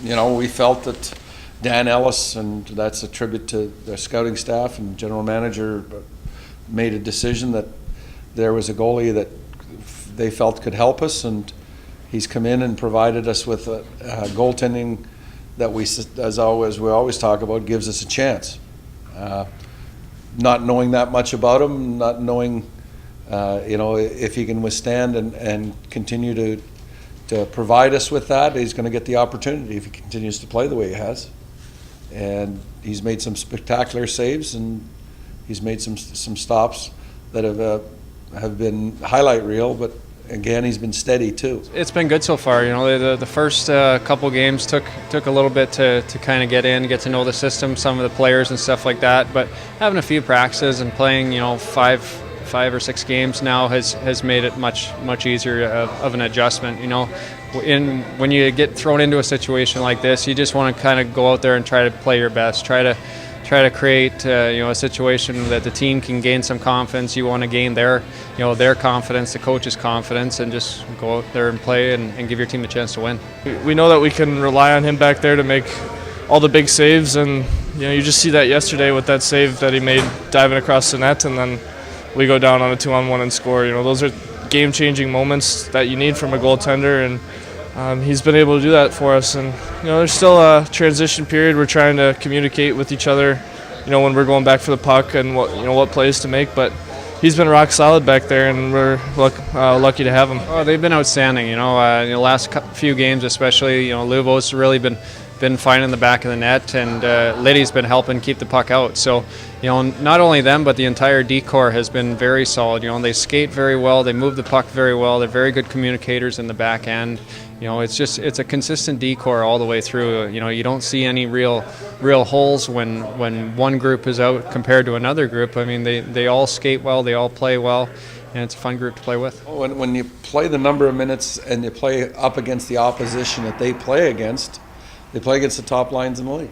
we felt that Dan Ellis, and that's a tribute to the scouting staff and general manager, made a decision that there was a goalie that they felt could help us, and he's come in and provided us with a goaltending that we always talk about, gives us a chance. Not knowing that much about him, not knowing if he can withstand and continue to provide us with that, he's going to get the opportunity if he continues to play the way he has. And he's made some spectacular saves, and he's made some stops that have been highlight reel, but again, he's been steady too. It's been good so far. The first couple games took a little bit to kind of get to know the system, some of the players and stuff like that. But having a few practices and playing, five or six games now has made it much easier of an adjustment. When you get thrown into a situation like this, you just want to kind of go out there and try to play your best, try to create a situation that the team can gain some confidence. You want to gain their confidence, the coach's confidence, and just go out there and play and give your team a chance to win. We know that we can rely on him back there to make all the big saves, and you just see that yesterday with that save that he made diving across the net, and then we go down on a 2-on-1 and score. Those are game-changing moments that you need from a goaltender, and he's been able to do that for us. And there's still a transition period. We're trying to communicate with each other, when we're going back for the puck and what plays to make. But he's been rock solid back there, and we're lucky to have him. Oh, they've been outstanding. The last few games, especially, Lubo's really been finding the back of the net, and Liddy's been helping keep the puck out. So, not only them, but the entire D-corps has been very solid. They skate very well, they move the puck very well, they're very good communicators in the back end. It's a consistent D-corps all the way through. You don't see any real holes when one group is out compared to another group. I mean, they all skate well, they all play well, and it's a fun group to play with. When you play the number of minutes and you play up against the opposition that they play against the top lines in the league.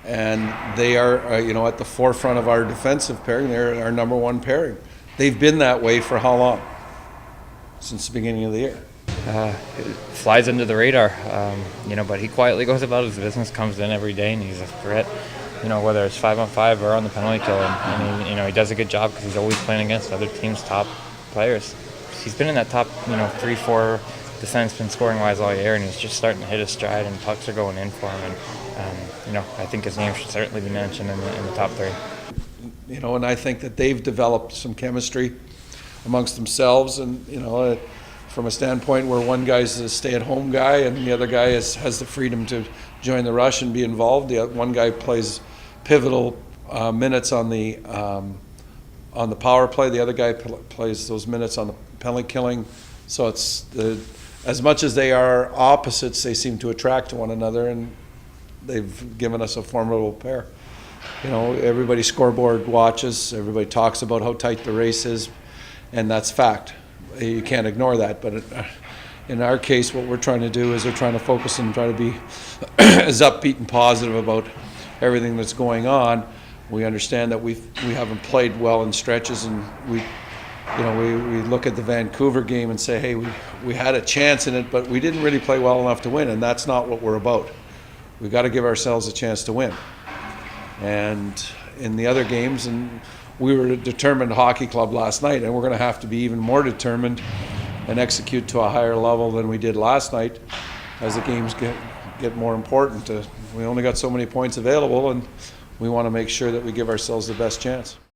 And they are, at the forefront of our defensive pairing. They're our number one pairing. They've been that way for how long? Since the beginning of the year. It flies under the radar, but he quietly goes about his business, comes in every day, and he's a threat, whether it's 5-on-5 or on the penalty kill. And he does a good job because he's always playing against other teams' top players. He's been in that top, 3-4 defenseman scoring-wise all year, and he's just starting to hit his stride, and pucks are going in for him. And I think his name should certainly be mentioned in the top three. And I think that they've developed some chemistry amongst themselves, and from a standpoint where one guy's a stay-at-home guy and the other guy has the freedom to join the rush and be involved. The one guy plays pivotal minutes on the power play. The other guy plays those minutes on the penalty killing. So it's as much as they are opposites, they seem to attract to one another, and they've given us a formidable pair. Everybody scoreboard watches, everybody talks about how tight the race is, and that's fact. You can't ignore that. But in our case, what we're trying to do is we're trying to focus and try to be as upbeat and positive about everything that's going on. We understand that we haven't played well in stretches, and we look at the Vancouver game and say, hey, we had a chance in it, but we didn't really play well enough to win, and that's not what we're about. We've got to give ourselves a chance to win. And in the other games, and we were a determined hockey club last night, and we're going to have to be even more determined and execute to a higher level than we did last night as the games get more important. We only got so many points available, and we want to make sure that we give ourselves the best chance.